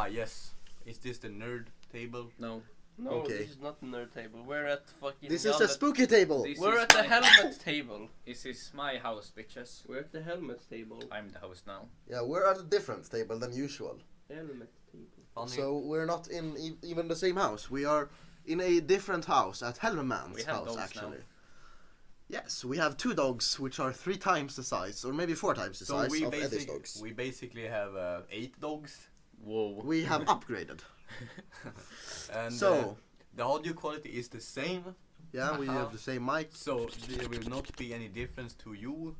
yes. Is this the nerd table? No. No, Okay. this is not the nerd table. We're at fucking. This is the spooky table. This We're is at the my- helmet table. This is my house, bitches. We're at the helmet table. I'm the host now. Yeah, we're at a different table than usual. Helmet table. Funny. So we're not in even the same house. We are in a different house at Helmerman's We have house, dogs actually. now. Yes, we have 2 dogs, which are 3 times the size, or maybe 4 times the size of Eddie's dogs. we basically have 8 dogs. Whoa. We have upgraded. And So, the audio quality is the same. yeah, we have the same mic. So there will not be any difference to you.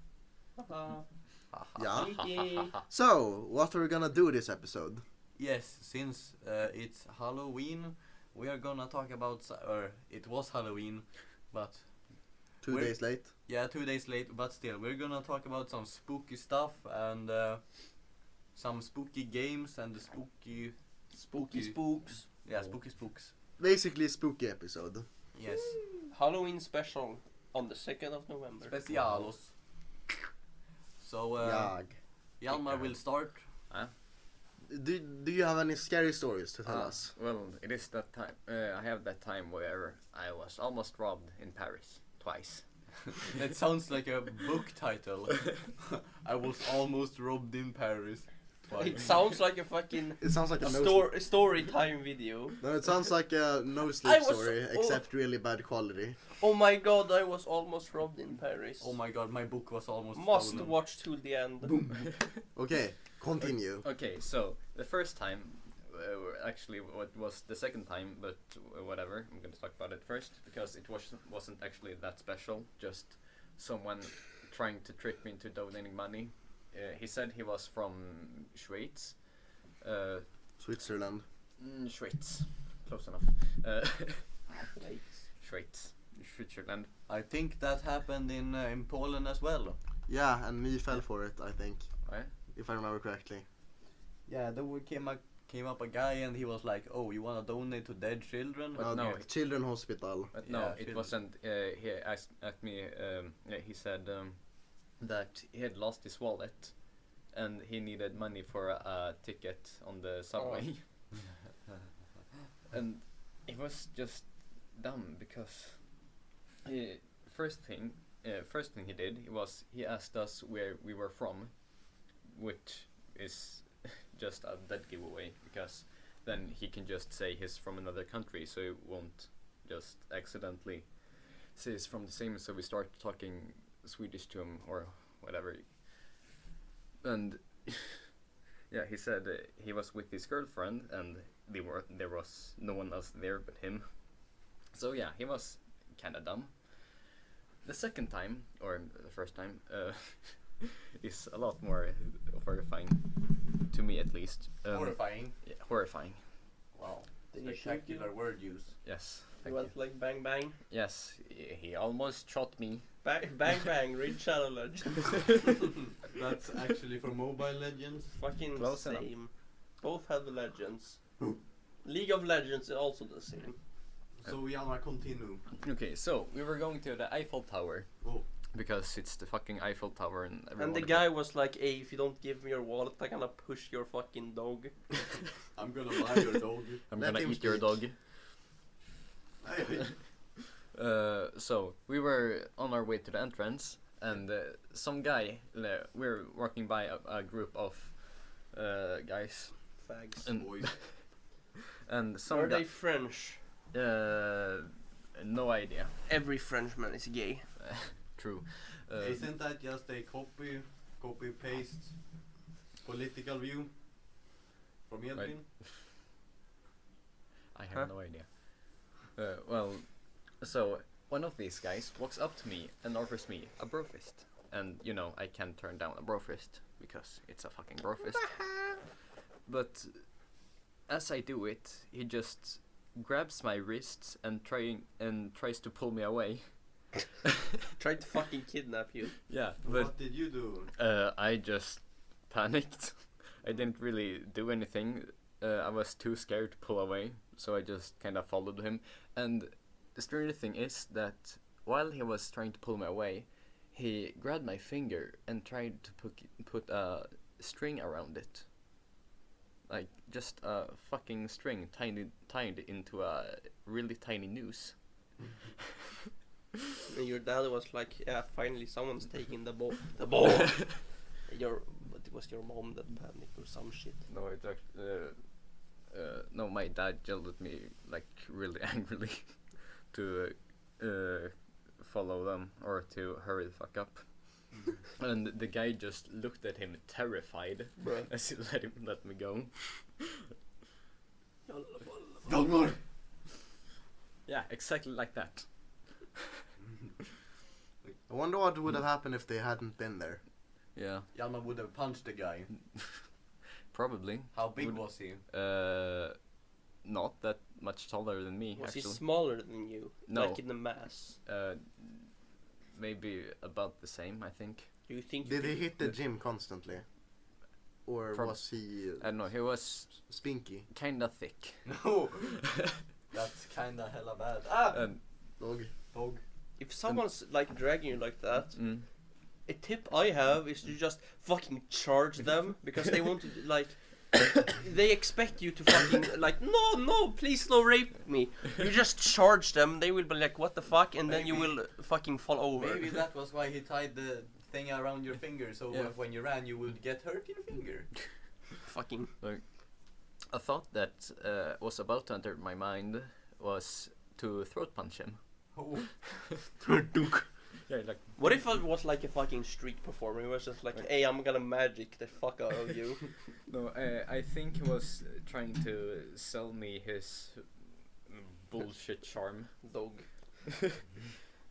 Yeah. Cheeky. So, what are we gonna do this episode? Yes, since it's Halloween, we are gonna talk about. It was Halloween, but 2 days late. yeah, 2 days late. But still, we're gonna talk about some spooky stuff and some spooky games and the spooky Spooks. Yeah, spooky spooks. Basically, spooky episode. Yes. Halloween special on the 2nd of November. Specialos. So Jag. Hjalmar will start. Do you have any scary stories to tell us? Well, it is that time. I have that time where I was almost robbed in Paris twice. That sounds like a book title. I was almost robbed in Paris. It sounds like a fucking It sounds like a story time video. No, it sounds like a no I sleep was- story, oh. except really bad quality. Oh my god, I was almost robbed in Paris. Oh my god, my book was almost Must stolen. watch till the end. Okay, continue. Okay, so the first time, actually, what was the second time, but whatever. I'm gonna talk about it first because it wasn't actually that special. Just someone trying to trick me into donating money. He said he was from Schweiz. Switzerland. Schweiz, close enough. Schweiz, Switzerland. I think that happened in Poland as well. Yeah, and me fell for it, I think. Right? If I remember correctly. Yeah, there came up a guy and he was like, "Oh, you wanna donate to dead children?" But no, Children Hospital. But no, Yeah, it children. wasn't. He asked at me. He said that he had lost his wallet, and he needed money for a ticket on the subway. And it was just dumb because first thing he did he asked us where we were from, which is just a dead giveaway because then he can just say he's from another country, so he won't just accidentally say he's from the same. So we start talking Swedish to him or whatever, and yeah, he said he was with his girlfriend and there was no one else there but him. So yeah, he was kind of dumb. The second time, or the first time, is a lot more horrifying, to me at least. Horrifying. Yeah, horrifying. Wow. Did he shoot Spectacular you? word use. Yes, You thank you. went like bang bang. Yes, he almost shot me. Bang bang, read Shadow Legends. That's actually for Mobile Legends. Fucking Close enough. same. Both have the legends. League of Legends is also the same. So Hjalmar, continue. Okay, so we were going to the Eiffel Tower. Oh. Because it's the fucking Eiffel Tower and everyone. And the guy was like, "Hey, if you don't give me your wallet, I'm gonna push your fucking dog." I'm gonna buy your dog. I'm Let gonna him eat your speak. dog. So we were on our way to the entrance, and some guy. We're walking by a group of guys, Fags. and Boys. and some Are guy. they French? No idea. Every Frenchman is gay. True. Isn't that just a copy paste political view from Edwin? Right. I have Huh? no idea. Well, so one of these guys walks up to me and offers me a brofist, and you know I can't turn down a brofist because it's a fucking brofist. But as I do it, he just grabs my wrists and tries to pull me away. Tried to fucking kidnap you. Yeah, but What did you do? I just panicked. I didn't really do anything. I was too scared to pull away, so I just kind of followed him. And the strange thing is that while he was trying to pull me away, he grabbed my finger and tried to put a string around it. like just a fucking string tied into a really tiny noose. And your dad was like, yeah, finally someone's taking the ball. The ball. But it was your mom that panicked or some shit. No, it no, my dad yelled at me like really angrily to follow them or to hurry the fuck up. And the guy just looked at him terrified as he let me go. Yeah, exactly like that. I wonder what would have happened if they hadn't been there. Yeah. Hjalmar would have punched the guy. Probably. How big was he? Not that much taller than me. Was actually. he smaller than you? No. Like in the mass? Maybe about the same, I think. Do you think? Did he hit the gym constantly? Or was he I don't know, he was spinky? kinda thick. No. That's kinda hella bad. Ah! Dog. If someone's like dragging you like that, Mm. a tip I have is to just fucking charge them because they want to like. They expect you to fucking like no please no rape me. You just charge them, they will be like what the fuck, and then you Maybe- will fucking fall over. Maybe that was why he tied the thing around your finger, so Yeah. when you ran you would get hurt in your finger. Fucking. A thought that was about to enter my mind was to throat punch him. Oh. Yeah, like What if I was like a fucking street performer? It was just like, hey, I'm gonna magic the fuck out of you. no, I think he was trying to sell me his bullshit charm. Dog.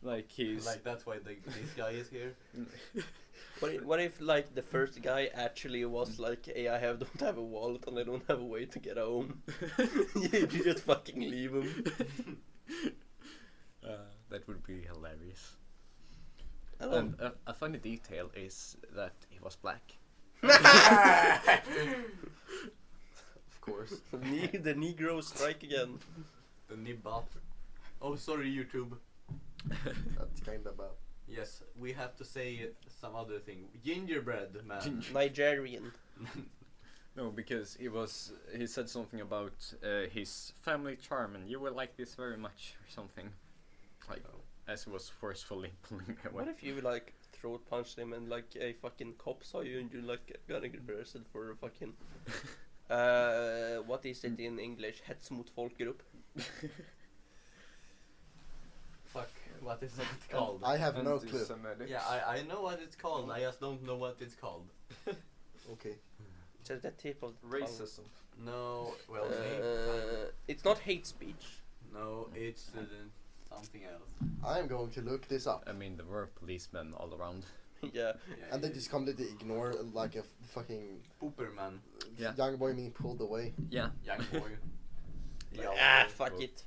Like he's Like that's why this guy is here. What if like the first guy actually was like, hey, don't have a wallet and I don't have a way to get home. You just fucking leave him. That would be hilarious. I don't. And a funny detail is that he was black. Of course. The Negro strike again. The nibba. Oh, sorry, YouTube. That's kinda bad. Yes, we have to say some other thing. Gingerbread man. Nigerian. No, because he said something about his family charm and you will like this very much or something. Like as he was forcefully pulling me away. What if you like throat punched him and like a fucking cop saw you and you like gonna get arrested for a fucking what is it in English? Hets mot folkgrupp. Fuck, what is that called? I have no clue. Anti-Semitic. Yeah, I know what it's called, I just don't know what it's called. Okay. It's at the tip of the tongue. Racism. No, well, maybe. It's not hate speech. No, it's something else. I'm going to look this up. I mean, there were policemen all around. Yeah. Yeah, And they just completely ignore like a fucking Pooper man. Yeah. young boy being pulled away. Yeah. Young boy. Fuck it.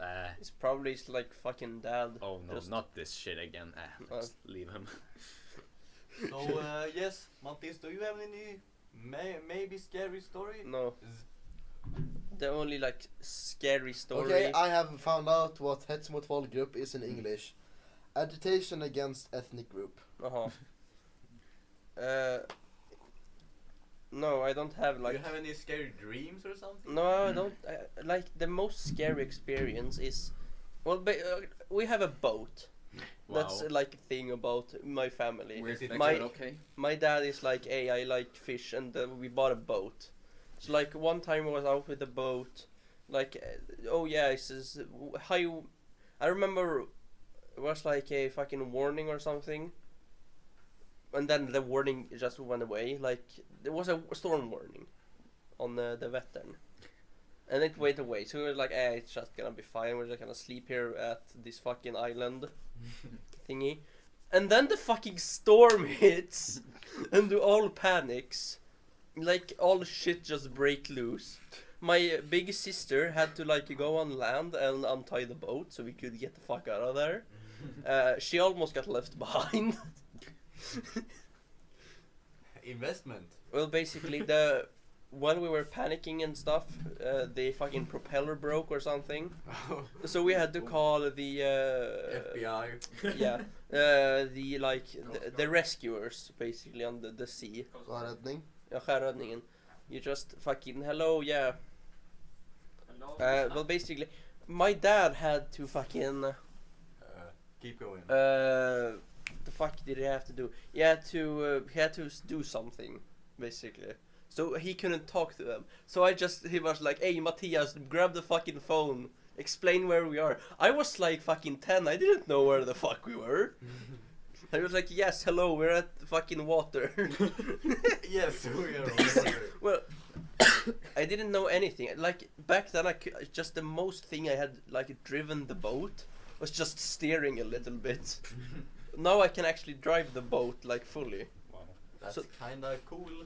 Ah. It's probably his like fucking dad. Oh no, Just- not this shit again. Let's leave him. So, yes, Mattis, do you have any maybe scary story? No. The only like scary story. Okay, I have found out what hets mot folkgrupp is in English. Agitation against ethnic group. Uh-huh. No, I don't have Do like. you have any scary dreams or something? No, I don't. Like the most scary experience is, well, we have a boat. That's like a thing about my family. Is it Okay. My dad is like, hey, I like fish, and we bought a boat. So like one time I was out with the boat, like, oh yeah, it says how. I remember it was like a fucking warning or something. And then the warning just went away. Like there was a storm warning on the Vättern, and it went away. So we were like, it's just gonna be fine. We're just gonna sleep here at this fucking island thingy. And then the fucking storm hits, and all panics. Like all shit just break loose. My big sister had to like go on land and untie the boat so we could get the fuck out of there. She almost got left behind. Investment. Well, basically, when we were panicking and stuff, the fucking propeller broke or something. So we had to call the FBI. yeah, the rescuers basically on the sea. Sjöräddning. Ja, sjöräddningen. You just fucking hello, yeah. Hello. Well, basically, my dad had to fucking. Keep going. The fuck did he have to do? He had to do something, basically. So he couldn't talk to them. So he was like, "Hey, Matthias, grab the fucking phone. Explain where we are." I was like fucking 10. I didn't know where the fuck we were. I was like, "Yes, hello, we're at the fucking water." Yes, we are. Over. Well, I didn't know anything. Like back then, just the most thing I had like driven the boat was just steering a little bit. Now I can actually drive the boat like fully. Wow. That's So- kinda cool.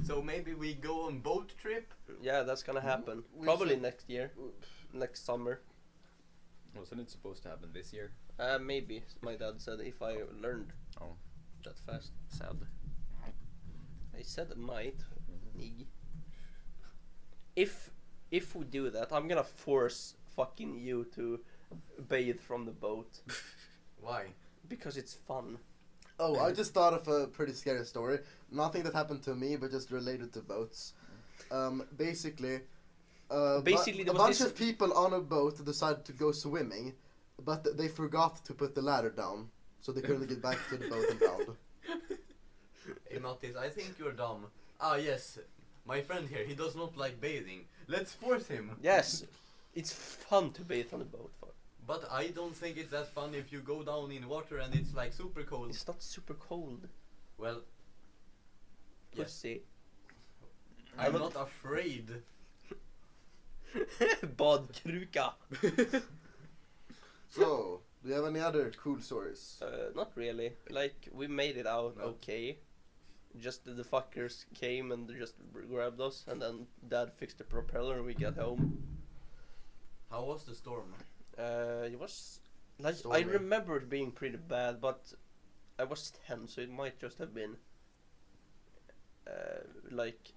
So maybe we go on boat trip. Yeah, that's gonna happen. We Probably should- next year, next summer. Wasn't it supposed to happen this year? Maybe my dad said if I learned Oh. that fast. Sad. I said might. If we do that, I'm gonna force fucking you to bathe from the boat Why? because it's fun. Oh, I just thought of a pretty scary story. Nothing that happened to me, but just related to boats. Basically, Basically, a there was bunch this- of people on a boat decided to go swimming, but they forgot to put the ladder down, so they couldn't get back to the boat and drowned. Hey Mattis, I think you're dumb. Ah yes, my friend here, he does not like bathing. Let's force him. Yes, it's fun to bathe on a boat. Fuck. But I don't think it's that fun if you go down in water and it's like super cold. It's not super cold. Well, yes, Pussy. I'm not afraid. Badkruka. So, do you have any other cool stories? Not really. Like we made it out No. okay. Just the fuckers came and just grabbed us, and then Dad fixed the propeller, and we got home. How was the storm? It was like I Stormy. remember it being pretty bad, but I was 10, so it might just have been like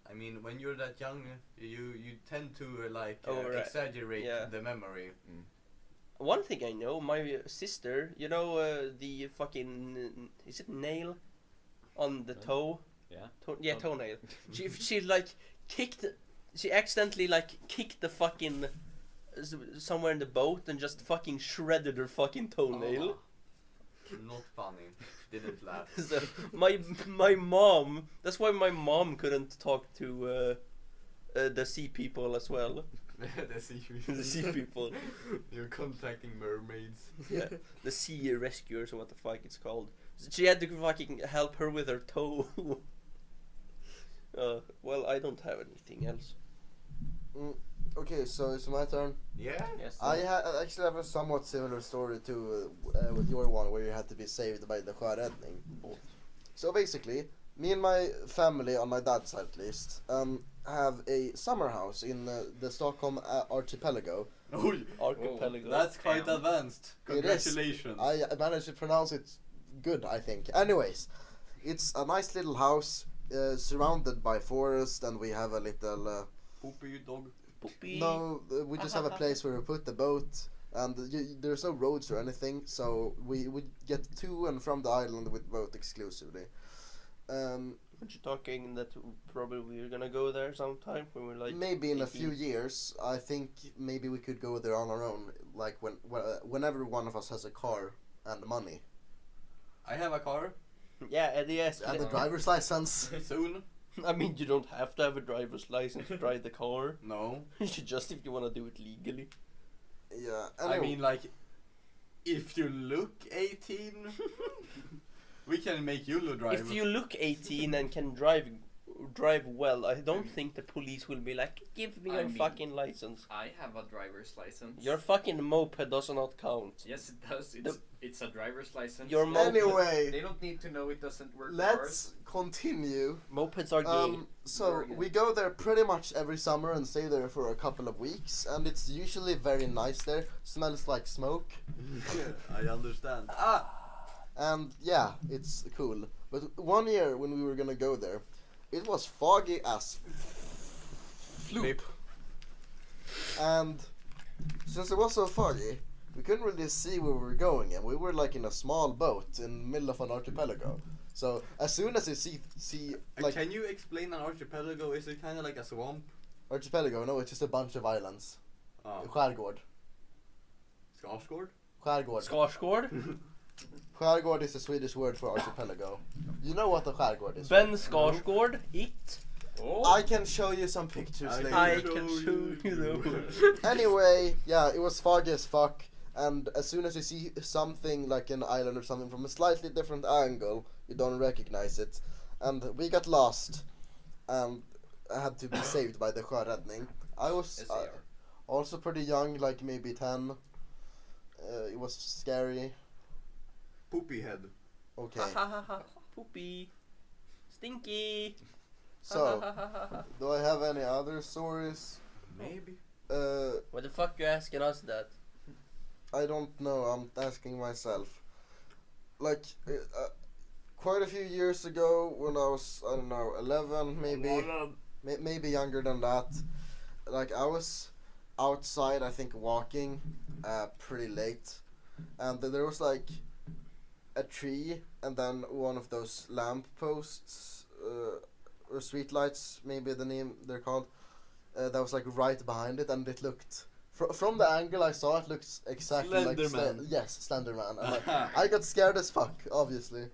I mean, when you're that young, you tend to Right. exaggerate Yeah. the memory. one thing I know. My sister, you know, the fucking is it nail on the toe? Yeah. Yeah, toenail. She like kicked. She accidentally like kicked the fucking somewhere in the boat and just fucking shredded her fucking toenail. Not funny. Didn't laugh. So my mom. That's why my mom couldn't talk to the sea people as well. The sea The sea people. You're contacting mermaids. Yeah, the sea rescuers or what the fuck it's called. She had to fucking help her with her toe. Well, I don't have anything else. Okay, so it's my turn. Yeah? Yes. I actually have a somewhat similar story to with your one, where you had to be saved by the sjöräddning. So basically, me and my family, on my dad's side at least, have a summer house in the Stockholm archipelago. Archipelago. That's quite Damn. advanced. It is. Congratulations. I managed to pronounce it good, I think. Anyways, it's a nice little house surrounded by forest, and we have a little. Poopy dog. Poopy. No, we just have a place where we put the boat, and there's no roads or anything, so we get to and from the island with boat exclusively. Aren't you talking that probably we're gonna go there sometime when we're like Maybe in a 18? few years, I think maybe we could go there on our own, like whenever one of us has a car and money I have a car. Yeah, and yes. and a driver's license. Soon. I mean, you don't have to have a driver's license to drive the car. No. You should just if you want to do it legally. Yeah, I mean, like, if you look 18, we can make you drive. If you look 18 and can drive well, I don't think the police will be like, give me I your mean- fucking license. I have a driver's license. Your fucking moped does not count. Yes, it does. It's a driver's license. Your moped. Anyway, They don't need to know it doesn't work. let's continue. Mopeds are gay. So we go there pretty much every summer and stay there for a couple of weeks, and it's usually very nice there. Smells like smoke, I understand. and yeah, it's cool. But one year when we were gonna go there, it was foggy as Flip. and since it was so foggy, we couldn't really see where we were going, and we were like in a small boat in the middle of an archipelago. So as soon as you see like Can you explain an archipelago? Is it kind of like a swamp? archipelago, no, it's just a bunch of islands. Skärgård. Skarsgård? Skärgård. Skarsgård? Skärgård is a Swedish word for archipelago. You know what a skärgård is? Ben Skarsgård? It? I can show you some pictures later. I can show you those. Anyway, yeah, it was foggy as fuck, and as soon as you see something like an island or something from a slightly different angle, you don't recognize it. And we got lost, and I had to be saved by the sjöräddning. I was also pretty young, like maybe 10. It was scary. Poopy head. Okay, Ha ha ha. Poopy. Stinky. so, do I have any other stories? Maybe. Why the fuck you asking us that? I don't know, I'm asking myself. Like, quite a few years ago, when I was, I don't know, 11, maybe younger than that, like, I was outside, I think, walking pretty late, and then there was, like, a tree, and then one of those lamp posts, or street lights, maybe the name they're called, that was, like, right behind it, and it looked... From the angle I saw, it looks exactly like Slenderman. yes, Slenderman. And I got scared as fuck, obviously,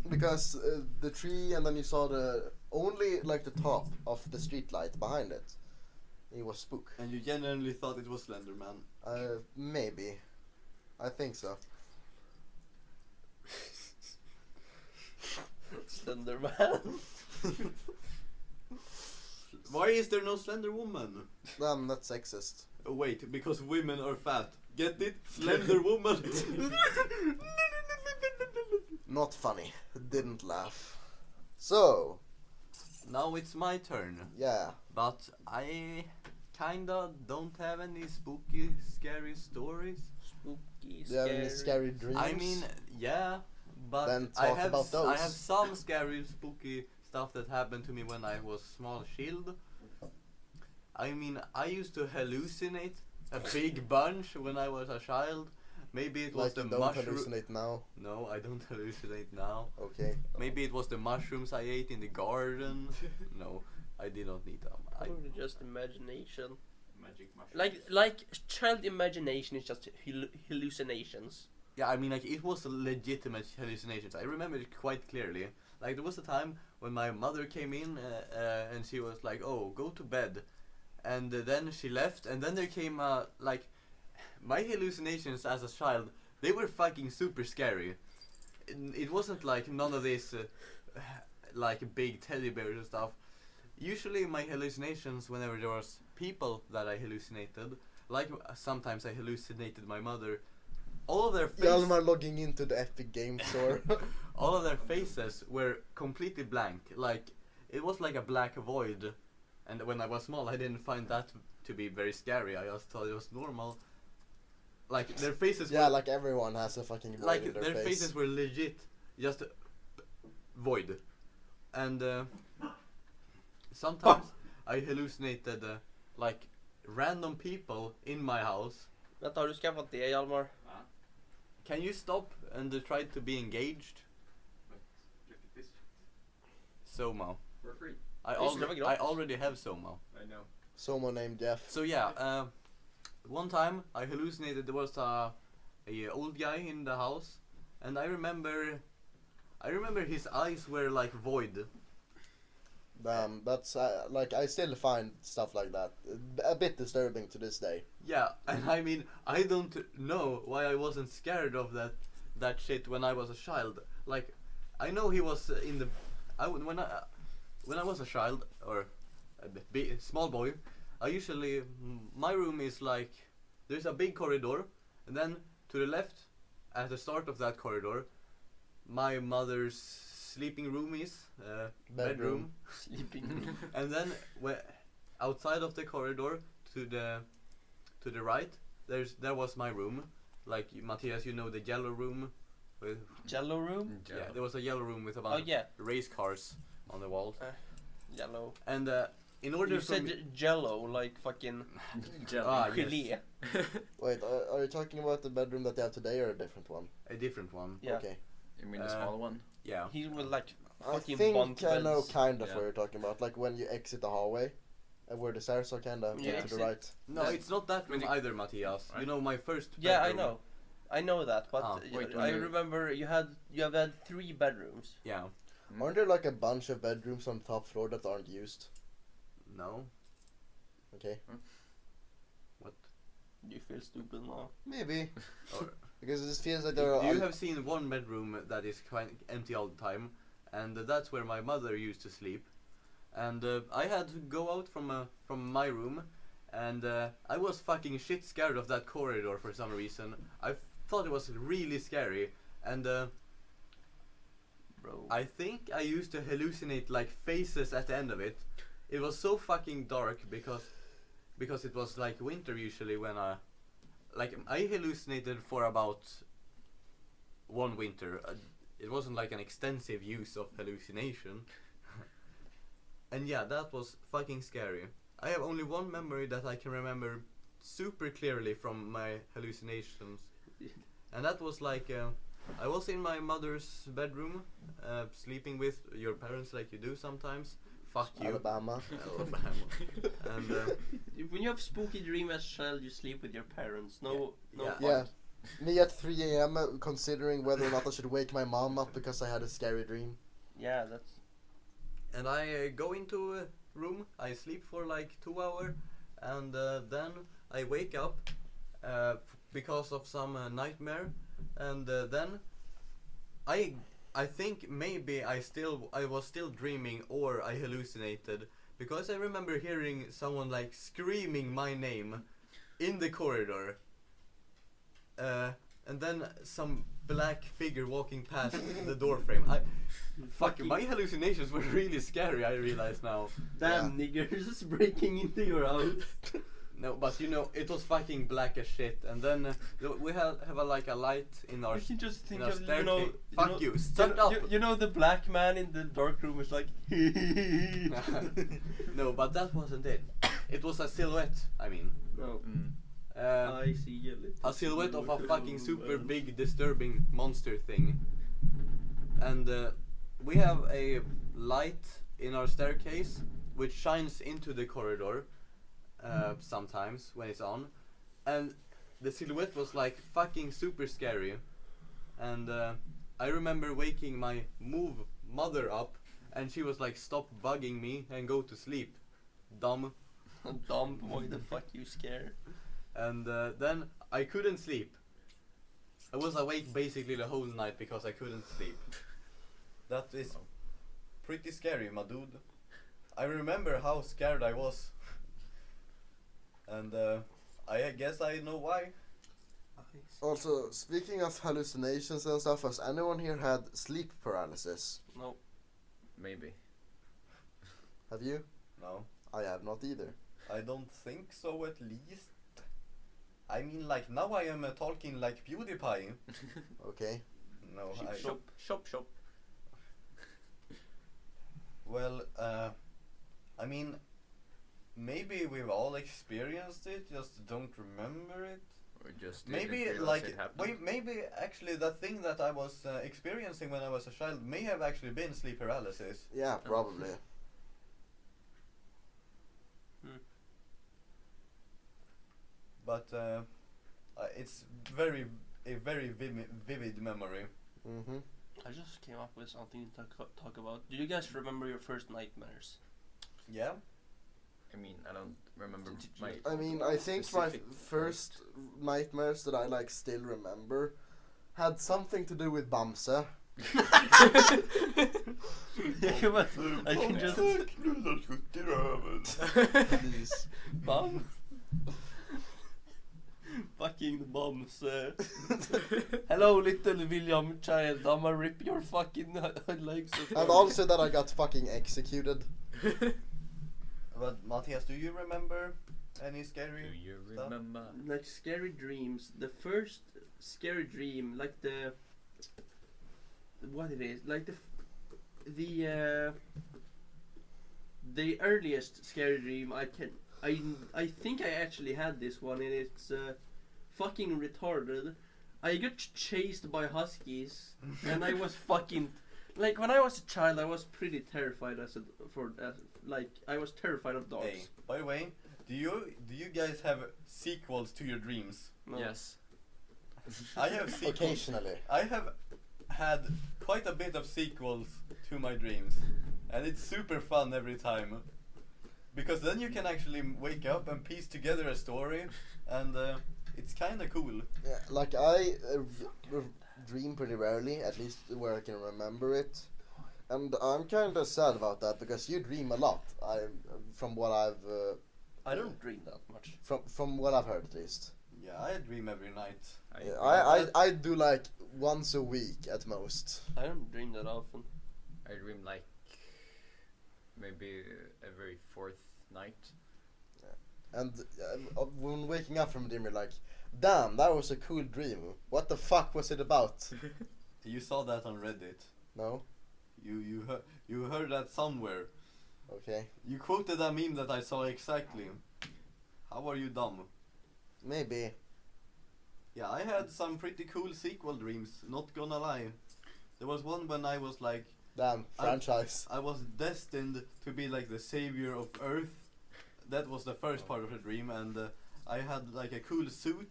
because the tree, and then you saw the only like the top of the street light behind it. It was spook. And you genuinely thought it was Slenderman. Maybe, I think so. Slenderman. Why is there no Slender Woman? That's sexist. Oh, wait, because women are fat. Get it? Slender Woman. Not funny. Didn't laugh. So, Now it's my turn. yeah. But I kinda don't have any spooky, scary stories. Spooky, Do you have any scary. scary dreams? I mean, yeah, but Then I talk have about those. I have some scary, spooky stuff that happened to me when I was small child. I mean, I used to hallucinate a big bunch when I was a child. Maybe it was like the you don't mushroom. hallucinate now. No, I don't hallucinate now. Okay. Maybe it was the mushrooms I ate in the garden. No, I did not need them. Probably just imagination. Magic mushroom. Like child imagination is just hallucinations. Yeah, I mean, like, it was legitimate hallucinations. I remember it quite clearly. Like, there was a time when my mother came in and she was like, "Oh, go to bed," and then she left. And then there came like, my hallucinations as a child. They were fucking super scary. It wasn't like none of this, like big teddy bears and stuff. Usually, my hallucinations, whenever there was people that I hallucinated, like sometimes I hallucinated my mother. All of their faces. Hjalmar logging into the Epic Game Store. All of their faces were completely blank. Like, it was like a black void. And when I was small, I didn't find that to be very scary. I just thought it was normal. Like, their faces Yeah, were... like everyone has a fucking void like, in their face. faces were legit just void. And sometimes I hallucinated, like, random people in my house. Vänta, har du skaffat det, Hjalmar? Can you stop and try to be engaged? Soma. For free. I Just never get off. already have Soma. I know. Someone named Jeff. So yeah, one time I hallucinated there was a old guy in the house, and I remember his eyes were like void. Damn, that's like I still find stuff like that a bit disturbing to this day. Yeah, and I mean, I don't know why I wasn't scared of that shit when I was a child. Like, I know he was in the when I was a child or a small boy, I usually my room is like there's a big corridor, and then to the left at the start of that corridor, my mother's sleeping room is bedroom. Sleeping. And then outside of the corridor to the right, there was my room. Like, Matthias, you know the yellow room with Jello room? yeah, there was a yellow room with a Oh bunch yeah, of race cars on the wall. yellow. And in order You for said me- jello, like fucking Jelly. Ah, yes. gelé. Wait, are you talking about the bedroom that you have today or a different one? a different one. Yeah. Okay. You mean the Uh, small one? Yeah. He will like I fucking think bunk I know beds. kind of Yeah. what you're talking about. Like when you exit the hallway, where the stairs are kind of Yeah. to the right. No, That- it's not that room when you- either, Matthias. Right. You know my first. Yeah, I bedroom. know that, but Ah, wait, I when you- remember you have had 3 bedrooms. Yeah. Aren't there like a bunch of bedrooms on top floor that aren't used? No. Okay. What? You feel stupid now. Maybe. Or- Because it feels like there are. You have seen one bedroom that is quite empty all the time, and that's where my mother used to sleep. And I had to go out from my room, and I was fucking shit scared of that corridor for some reason. I thought it was really scary, and Bro. I think I used to hallucinate like faces at the end of it. It was so fucking dark because it was like winter usually when I hallucinated for about one winter. It wasn't like an extensive use of hallucination. And yeah, that was fucking scary. I have only one memory that I can remember super clearly from my hallucinations. And that was like, I was in my mother's bedroom, sleeping with your parents like you do sometimes. Fuck you. Alabama. Alabama. And When you have spooky dream as a child, you sleep with your parents. No, no. Yeah. fuck. Yeah. Me at 3 a.m. Considering whether or not I should wake my mom up because I had a scary dream. Yeah, that's. And I go into a room, I sleep for like 2 hours, and then I wake up because of some nightmare, and then I think maybe I was still dreaming or I hallucinated, because I remember hearing someone like screaming my name in the corridor, and then some black figure walking past the door frame. Fuck, my hallucinations were really scary, I realize now. Damn niggers breaking into your house. No, but you know, it was fucking black as shit, and then we have like a light in our I can just think in our of staircase. Fuck you, you shut know, up! You know the black man in the dark room is like. No, but that wasn't it. It was a silhouette, I mean. No. Mm. I see a little. A silhouette of a fucking super man. big disturbing monster thing. And we have a light in our staircase which shines into the corridor sometimes when it's on, and the silhouette was like fucking super scary. And I remember waking my mother up, and she was like, "Stop bugging me and go to sleep, dumb." Dumb, why the fuck you scared? And then I couldn't sleep. I was awake basically the whole night because I couldn't sleep. That is pretty scary, my dude. I remember how scared I was. And I guess I know why. Also, speaking of hallucinations and stuff, has anyone here had sleep paralysis? No. Maybe. Have you? No, I have not either. I don't think so, at least. I mean, like, now I am talking like PewDiePie. Okay. No, Shop. Well, I mean, maybe we've all experienced it, just don't remember it. Or just Maybe didn't realize like it happened. maybe actually the thing that I was experiencing when I was a child may have actually been sleep paralysis. Yeah, probably. But it's a very vivid memory. Mm-hmm. I just came up with something to talk about. Do you guys remember your first nightmares? Yeah. I mean, I don't remember my. I mean, I think my specific first nightmares that I like still remember had something to do with Bamse. Yeah, but I can just. Please. Bum. Fucking bums. Hello, little William child. I'ma rip your fucking legs off. And also that I got fucking executed. But Matthias, do you remember any Do scary? you stuff? remember? Like scary dreams. The first scary dream, like the. What it is? Like the the earliest scary dream I think I actually had this one, and it's fucking retarded. I got chased by huskies, and I was fucking like when I was a child, I was pretty terrified I was terrified of dogs. Hey, by the way, do you guys have sequels to your dreams? No. Yes. I have sequels. Occasionally. I have had quite a bit of sequels to my dreams, and it's super fun every time. Because then you can actually wake up and piece together a story, and it's kind of cool. Yeah, like I dream pretty rarely, at least where I can remember it, and I'm kind of sad about that because you dream a lot. From what I don't dream that much. from what I've heard at least. Yeah, I dream every night. I do like once a week at most. I don't dream that often. I dream like maybe every fourth night. And when waking up from a dream, you're like, damn, that was a cool dream. What the fuck was it about? You saw that on Reddit. No? You heard that somewhere. Okay. You quoted a meme that I saw exactly. How are you dumb? Maybe. Yeah, I had some pretty cool sequel dreams, not gonna lie. There was one when I was like, Damn, franchise. I was destined to be like the savior of Earth. That was the first part of the dream, and I had like a cool suit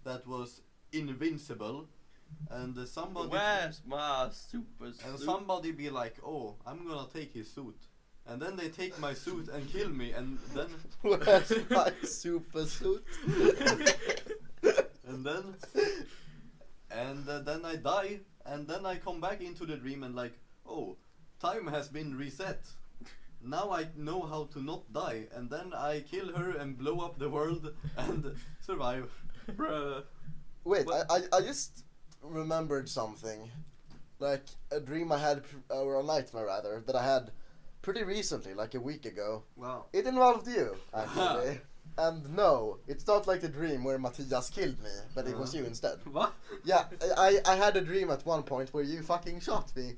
that was invincible, and somebody Where's my super suit? and somebody be like, oh, I'm gonna take his suit, and then they take my suit and kill me, and then Where's my super suit? and then I die, and then I come back into the dream and like, oh, time has been reset. Now I know how to not die, and then I kill her and blow up the world and survive. Bruh. Wait, But- I just remembered something. Like a dream I had, or a nightmare rather, that I had pretty recently, like a week ago. Wow. It involved you, actually. And no, it's not like the dream where Matthias killed me, but it was you instead. What? Yeah, I had a dream at one point where you fucking shot me.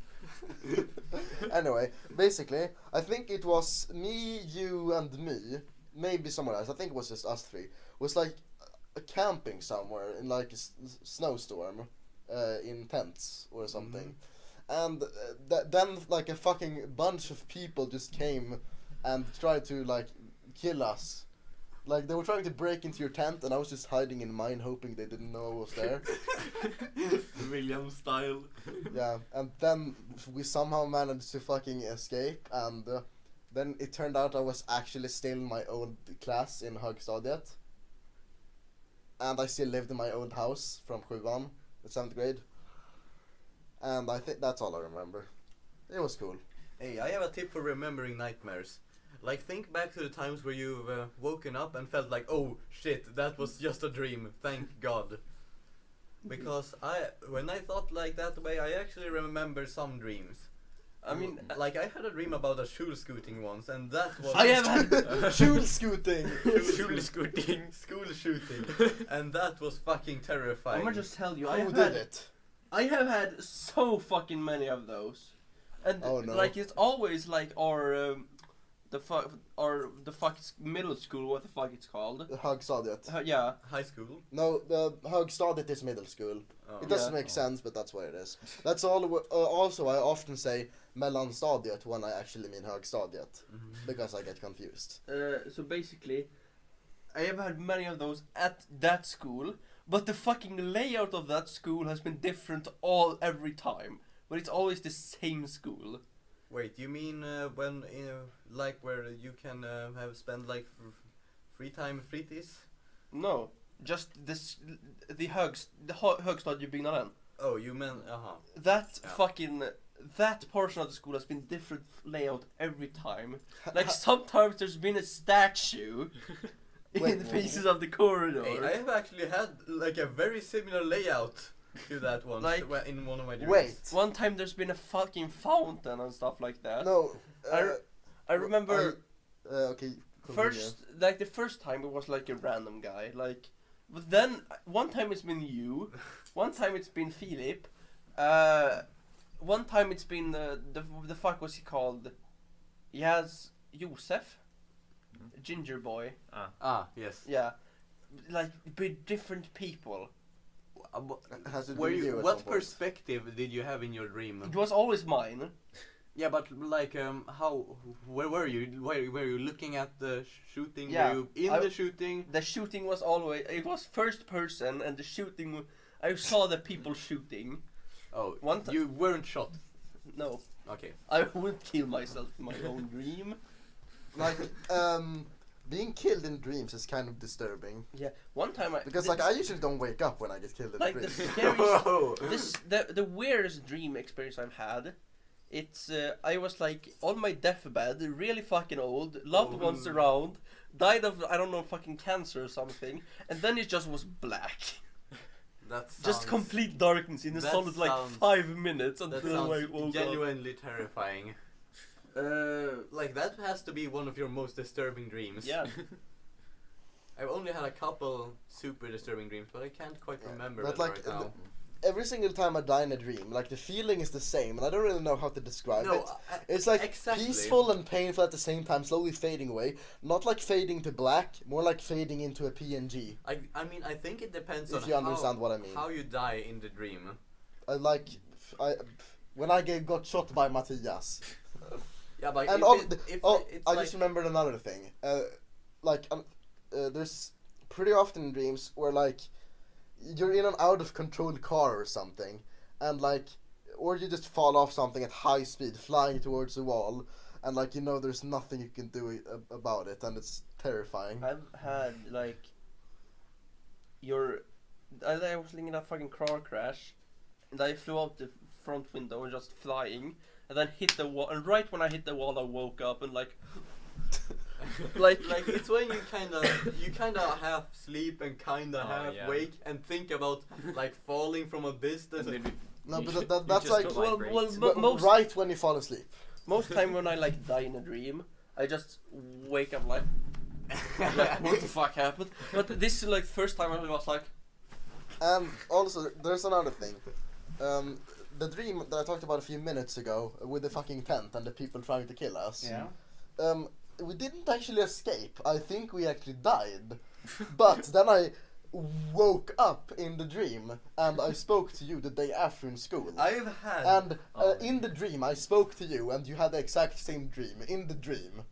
Anyway, basically, I think it was me, you, and me, maybe someone else, I think it was just us three, was like camping somewhere in like a snowstorm, in tents or something. And then like a fucking bunch of people just came and tried to like kill us. Like they were trying to break into your tent, and I was just hiding in mine, hoping they didn't know I was there. William style. Yeah, and then we somehow managed to fucking escape, and then it turned out I was actually still in my old class in Högstadiet. And I still lived in my old house from 7th, the 7th grade. And I think that's all I remember. It was cool. Hey, I have a tip for remembering nightmares. Like, think back to the times where you've woken up and felt like, oh shit, that was just a dream, thank God. Because when I thought like that way, I actually remember some dreams. I mean, Like, I had a dream about a shoe scooting once, and that was... I have had Shoe scooting! School scooting. School shooting. And that was fucking terrifying. I'm gonna just tell you, Who did it? I have had so fucking many of those, and Oh, no. like it's always like the fuck middle school, what the fuck it's called? Högstadiet. Yeah, High school. No, the Högstadiet is middle school. Oh. It doesn't Yeah. make sense, but that's what it is. That's all. Also, I often say mellanstadiet when I actually mean högstadiet, because I get confused. so basically, I have had many of those at that school, but the fucking layout of that school has been different every time. But it's always the same school. Wait, you mean when, like, where you can have spent, like, free time fritids? No, just the högstadiebyggnaden. Oh, you meant, That Yeah. fucking that portion of the school has been different layout every time. Like sometimes there's been a statue Wait, in the pieces of the corridor. Hey, I have actually had, like, a very similar layout to that one, Like- in one of my dreams. Wait. One time there's been a fucking fountain and stuff like that. No. I remember Okay. continue. like the first time it was like a random guy, like, but then one time it's been you, one time it's been Philip, one time it's been the fuck was he called? He has Josef, ginger boy. Yes. Yeah, like with different people. Has to do Were with you? at What some point. perspective did you have in your dream? It was always mine. Yeah, but like, how? Where were you? Were you looking at the shooting? Yeah, Were you in the shooting? The shooting was always, it was first person, and the shooting, I saw the people shooting. Oh, One ti- you weren't shot. No, Okay. I would kill myself in my own dream. Like, being killed in dreams is kind of disturbing. Yeah, one time Because, like, I usually don't wake up when I get killed in like a the dream. scariest, the weirdest dream experience I've had. It's I was like on my deathbed, really fucking old, loved ones around, died of I don't know fucking cancer or something, and then it just was black, That sounds, just complete darkness in a that solid like sounds- 5 minutes That until I sounds woke up. genuinely terrifying. Like that has to be one of your most disturbing dreams. Yeah, I've only had a couple super disturbing dreams, but I can't quite remember But, them like, right now. Every single time I die in a dream, like, the feeling is the same, and I don't really know how to describe No, it. It's like exactly. peaceful and painful at the same time, slowly fading away. Not like fading to black, more like fading into a PNG. I mean, I think it depends If on you understand what I mean. how you die in the dream. When I got shot by Matthias. Yeah, but And it's I like, just remembered another thing. There's pretty often dreams where like you're in an out of control car or something, and like, or you just fall off something at high speed, flying towards a wall, and like there's nothing you can do about it, and it's terrifying. I've had like I was in a fucking car crash, and I flew out the front window and just flying, and then hit the wall. And right when I hit the wall, I woke up and like like it's when you kind of half sleep and kind of half yeah. wake and think about like falling from a distance. And then No, you but should- that's you like just well, vibrate. well, but most right when you fall asleep. most time when I like die in a dream, I just wake up like what the fuck happened? But this is like first time I was like, And also, there's another thing. The dream that I talked about a few minutes ago with the fucking tent and the people trying to kill us. yeah. We didn't actually escape. I think we actually died. But then I woke up in the dream and I spoke to you the day after in school. I've had And in the dream I spoke to you and you had the exact same dream in the dream.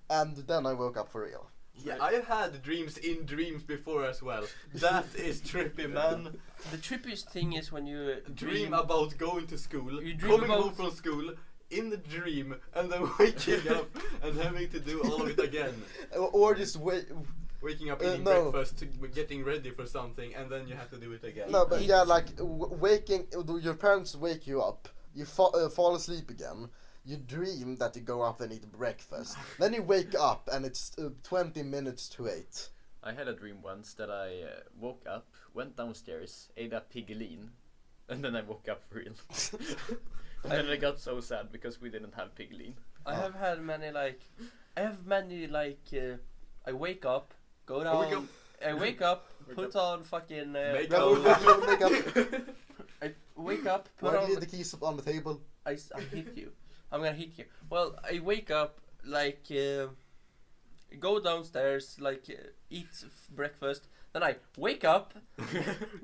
And then I woke up for real. yeah, I've had dreams in dreams before as well. That is trippy, man. The trippiest thing is when you Dream about going to school, You dream coming home about- from school in the dream, and then waking up and having to do all of it again. Or just Waking up, eating no. breakfast, getting ready for something, and then you have to do it again. No, but yeah, like waking, your parents wake you up, you fall asleep again, you dream that you go up and eat breakfast, then you wake up and it's 20 minutes to 8. I had a dream once that I woke up, went downstairs, ate a piggelin, and then I woke up for real. And then I got so sad because we didn't have piggelin. I have had many like I wake up, go down, I wake up, put on fucking Make I wake up, put Why do on you leave the keys on the table? I hit you. I'm gonna hit you. Well, I wake up like go downstairs like eat breakfast. Then I wake up.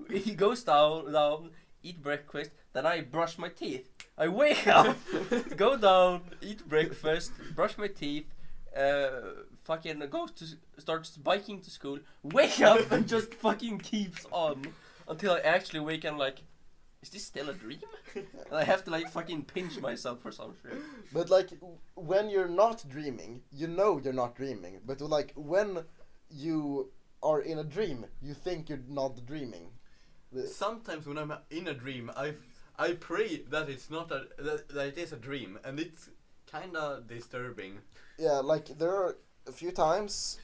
He goes down, eat breakfast. Then I brush my teeth. I wake up, go down, eat breakfast, brush my teeth. Fucking starts biking to school. Wake up and just fucking keeps on until I actually wake and I'm like, is this still a dream? And I have to like fucking pinch myself for some shit. But like when you're not dreaming, you know you're not dreaming. But like when you are in a dream, you think you're not dreaming. Sometimes when I'm in a dream, I pray that it's not that it is a dream, and it's kind of disturbing. Yeah, like there are a few times.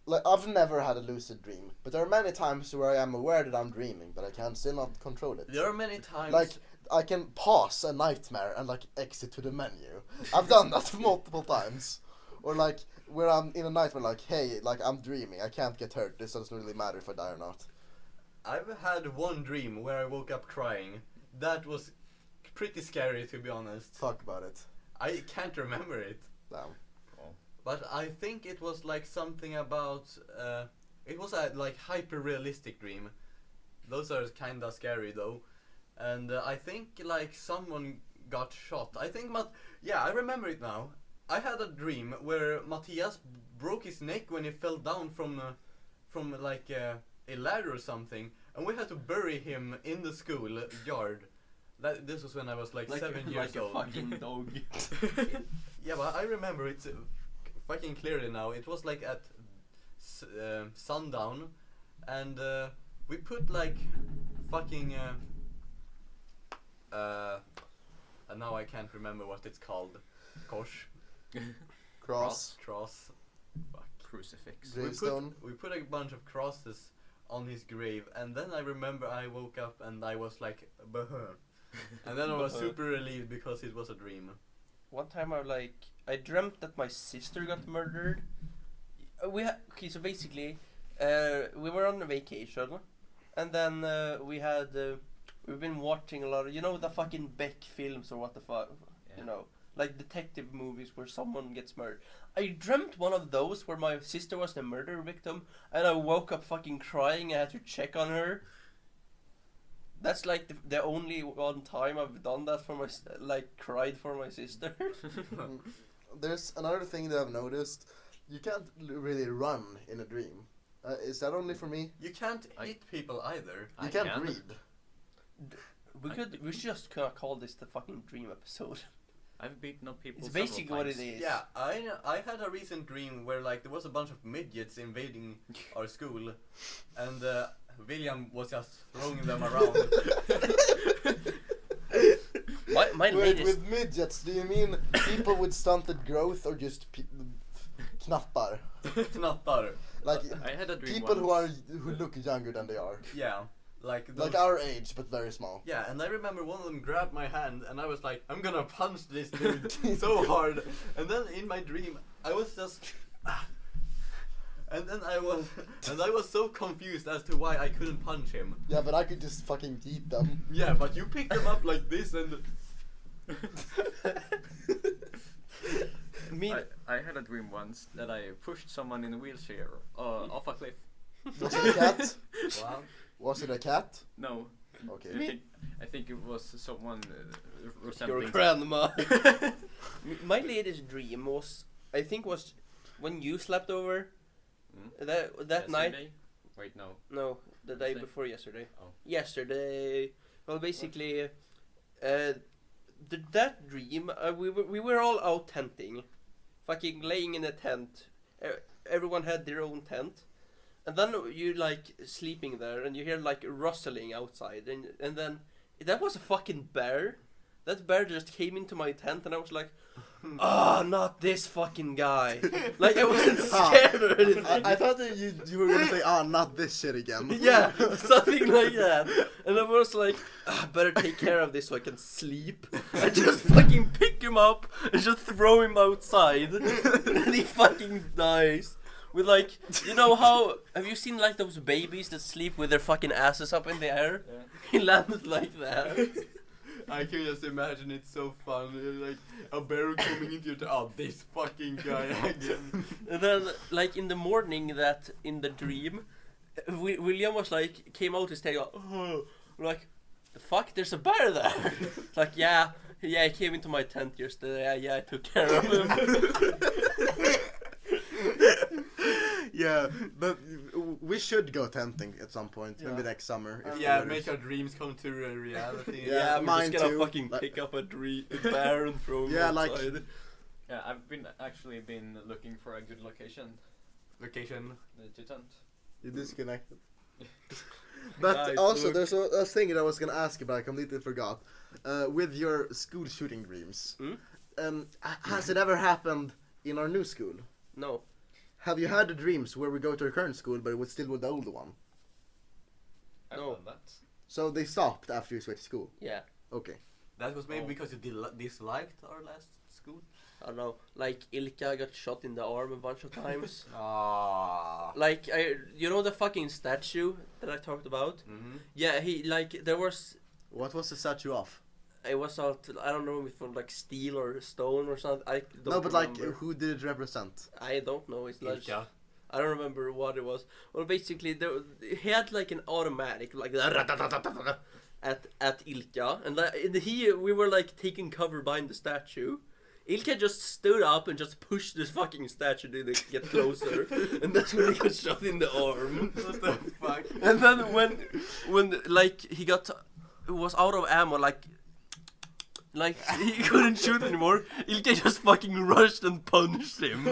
Like I've never had a lucid dream, but there are many times where I am aware that I'm dreaming, but I can still not control it. There are many times. Like I can pause a nightmare and like exit to the menu. I've done that multiple times. Or like where I'm in a nightmare, like hey, like I'm dreaming. I can't get hurt. This doesn't really matter if I die or not. I've had one dream where I woke up crying. That was pretty scary, to be honest. Talk about it. I can't remember it. Damn. but I think it was like something about. It was a like hyper realistic dream. Those are kinda scary though, and I think like someone got shot. I think I remember it now. I had a dream where Matthias broke his neck when he fell down from like a ladder or something, and we had to bury him in the school yard. This was when I was like 7 years old. Like a fucking dog. Yeah, but I remember it fucking clearly now. It was like at sundown, and we put like fucking and now I can't remember what it's called. Kosh. Cross. Cross. Fuck. Crucifix. Gravestone. We put a bunch of crosses on his grave, and then I remember I woke up and I was like, "Bah." And then I was super relieved because it was a dream. One time I dreamt that my sister got murdered. Okay, so basically, we were on a vacation, and then we've been watching a lot of, the fucking Beck films or what the fuck, like detective movies where someone gets murdered. I dreamt one of those where my sister was the murder victim, and I woke up fucking crying. I had to check on her. That's like the only one time I've done that for cried for my sister. There's another thing that I've noticed. You can't really run in a dream. Is that only for me? You can't hit people either. You I can't can. read. We should just call this the fucking dream episode. I've beaten up people. It's several basically what times. it is. Yeah, I had a recent dream where like there was a bunch of midgets invading our school, and William was just throwing them around. My Wait, latest. with midgets, do you mean people with stunted growth or just knappar? Knattar. Like I had a dream people once. who look younger than they are. Yeah, like Like our age, but very small. Yeah, and I remember one of them grabbed my hand, and I was like, I'm gonna punch this dude so hard. And then in my dream, I was just, and then I was so confused as to why I couldn't punch him. Yeah, but I could just fucking eat them. Yeah, but you picked them up like this, and I had a dream once that I pushed someone in a wheelchair off a cliff. Was it a cat? wow. Was it a cat? No, Okay. I think it was someone Your resembling. grandma. My latest dream was when you slept over. Mm. That night. Yesterday? Wait, no. No, the day Yesterday? before yesterday. Oh. Yesterday. Well, basically, that dream, we were all out tenting, fucking laying in a tent. Everyone had their own tent, and then you like sleeping there, and you hear like rustling outside, and then that was a fucking bear. That bear just came into my tent, and I was like, "Ah, not this fucking guy!" Like I wasn't scared or anything. I thought that you were gonna say, not this shit again. Yeah, something like that. And I was like, better take care of this so I can sleep. I just fucking pick him up and just throw him outside. And he fucking dies. With like, have you seen like those babies that sleep with their fucking asses up in the air? Yeah. He landed like that. I can just imagine it's so fun, like a bear coming into your this fucking guy again. And then, like in the morning, that in the dream, William was like, came out his tail, like, the fuck, there's a bear there. Like, yeah, he came into my tent yesterday. Yeah, I took care of him. Yeah, but we should go tenting at some point, maybe Yeah. next summer. if the Yeah, weather's- make our dreams come to reality. Yeah, we're mine just gonna too. fucking Like- pick up a bear and throw him Yeah, like- outside. Yeah, I've been looking for a good location. Vacation. The tent. You disconnected. But Guys, also, look. there's a thing that I was gonna ask you, but I completely forgot. With your school shooting dreams, has it ever happened in our new school? No. Have you had the dreams where we go to our current school, but it was still with the old one? I've No. done that. So they stopped after you switched school? Yeah. Okay. That was maybe Oh. because you disliked our last school. I don't know. Like Ilka got shot in the arm a bunch of times. Ah. Like the fucking statue that I talked about. Mm-hmm. Yeah, there was What was the statue of? it was out. I don't know if it was like steel or stone or something. I don't No, but remember. like, who did it represent? I don't know. It's like Ilka. I don't remember what it was. Well, basically, he had like an automatic like at Ilka, and we were like taking cover behind the statue. Ilka just stood up and just pushed this fucking statue to get closer, and that's when he got shot in the arm. What the fuck? And then when like he was out of ammo, like he couldn't shoot anymore. Ilka just fucking rushed and punched him.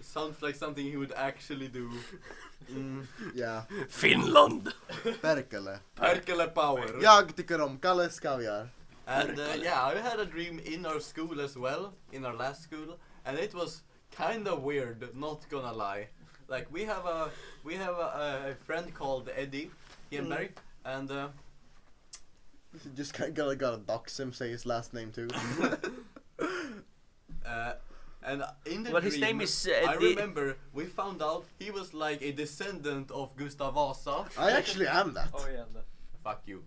Sounds like something he would actually do. Yeah. Finland. Perkele. Perkele power. Jag tycker om Kalles kaviar. And yeah, I had a dream in our school as well, in our last school, and it was kind of weird, not gonna lie. Like we have a friend called Eddie Hienberg, and You just gotta dox him, say his last name too. and in the Well, dream, his name is I Eddie. remember we found out he was like a descendant of Gustav Vasa. I actually am that. Oh yeah. Fuck you.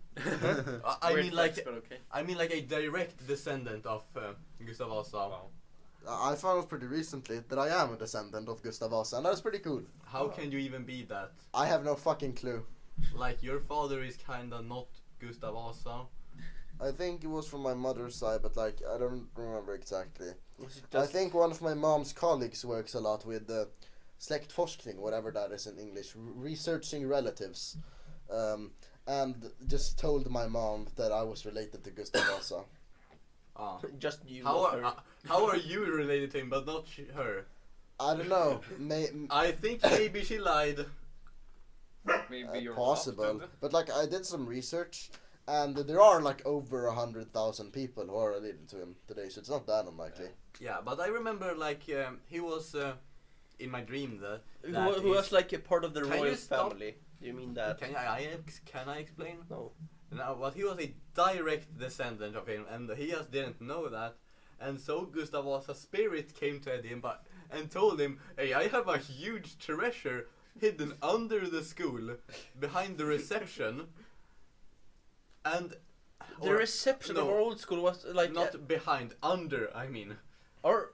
I Weird mean like flex, but okay. I mean like a direct descendant of Gustav Vasa. Wow. I found out pretty recently that I am a descendant of Gustav Vasa, and that's pretty cool. How can you even be that? I have no fucking clue. Like your father is kinda not Gustav Vasa. I think it was from my mother's side, but like I don't remember exactly. Was it I just- think one of my mom's colleagues works a lot with släktforskning, whatever that is in English, researching relatives, and just told my mom that I was related to Gustav Vasa. Ah. just you. How not are her. how are you related to him, but not her? I don't know, I think maybe she lied. Maybe you're possible, adopted. but like I did some research, and there are like over 100,000 people who are related to him today, so it's not that unlikely. Yeah, but I remember like he was in my dream that Who was like a part of the Can royal you stop? family? You mean that? Can I explain? No. No, but he was a direct descendant of him, and he just didn't know that. And so Gustav Vasa's spirit came to Eddie and told him, "Hey, I have a huge treasure hidden under the school, behind the reception." And The reception of no, our old school was like not behind, under. I mean, our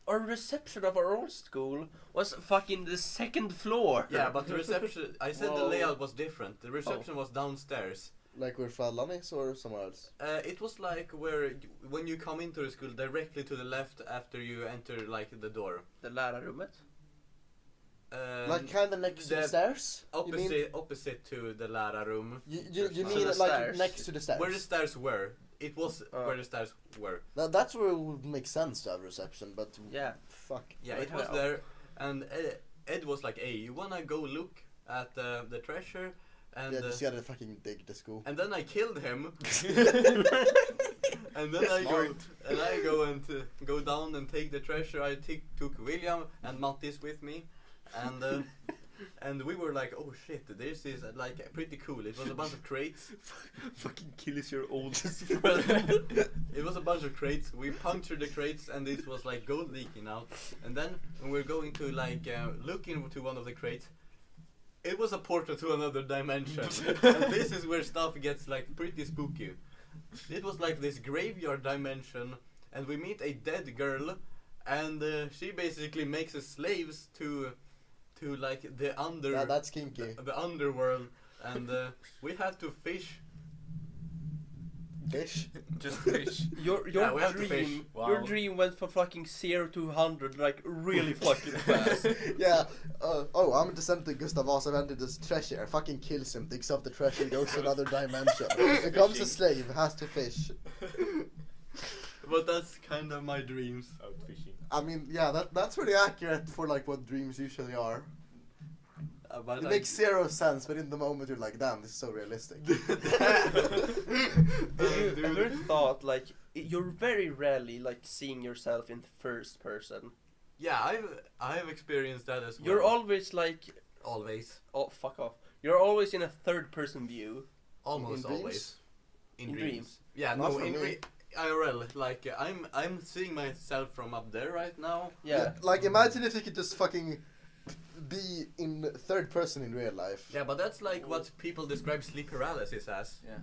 reception of our old school was fucking the second floor. yeah, but the reception. I said the Whoa. layout was different. The reception was downstairs. Like where Frallan is or somewhere else? It was like when you come into the school, directly to the left after you enter like the door. The lärarrummet. Like kind of next to the the stairs? You mean, Opposite to the lärarrum. you To mean the like stairs. next to the stairs? Where the stairs were. It was Oh. where the stairs were. That's where it would make sense to have reception, but Yeah. fuck. Yeah, Right it was now. there. And Ed was like, "Hey, you wanna go look at the treasure?" And Yeah, just gotta fucking dig the school. and then I killed him. And then I go and go down and take the treasure. I took William and Mattis with me, and and we were like, "Oh shit, this is like pretty cool." It was a bunch of crates. Fucking kills your oldest friend. It was a bunch of crates. We punctured the crates, and it was like gold leaking out. And then when we were going to like look into one of the crates, it was a portal to another dimension. And this is where stuff gets like pretty spooky. It was like this graveyard dimension, and we meet a dead girl, and she basically makes us slaves to like the Yeah, that's kinky. the underworld, and we have to fish. Fish? Just fish. Your Yeah, we have to fish. dream, Wow. your dream went from fucking 0 to 100 like really fucking fast. Yeah, oh, I'm a descendant of Gustav Vasa, invented this treasure, fucking kills him, digs up the treasure, goes to another dimension, becomes a slave, has to fish. But that's kind of my dreams. Out fishing. I mean, yeah, that's pretty accurate for like what dreams usually are. But It makes zero sense, but in the moment you're like, damn, this is so realistic. Have you ever thought like you're very rarely like seeing yourself in first person? Yeah, I've experienced that as well. You're always like, always, oh fuck off. You're always in a third person view. almost In dreams? always, in In dreams. dreams? Yeah, Not no, for in me. IRL. Like I'm seeing myself from up there right now. Yeah. Like, imagine if you could just fucking be in third person in real life. Yeah, but that's like what people describe sleep paralysis as. Yeah.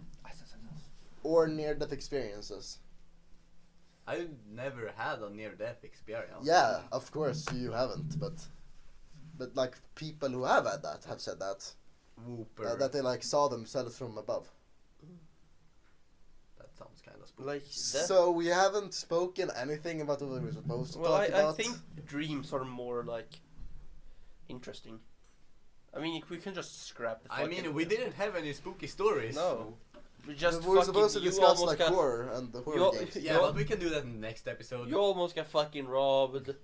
or near-death experiences? I never had a near-death experience. Yeah, of course you haven't, but like people who have had that have said that Whooper. that they like saw themselves from above. That sounds kind of spooky. Like that. So we haven't spoken anything about what we were supposed to Well, talk I about. think dreams are more like interesting. I mean, we can just scrap the. I mean, we didn't have any spooky stories. No, we just. we were fucking- supposed to you discuss almost like got- horror and the horror you- games. Yeah, You- but we can do that in the next episode. You almost got fucking robbed.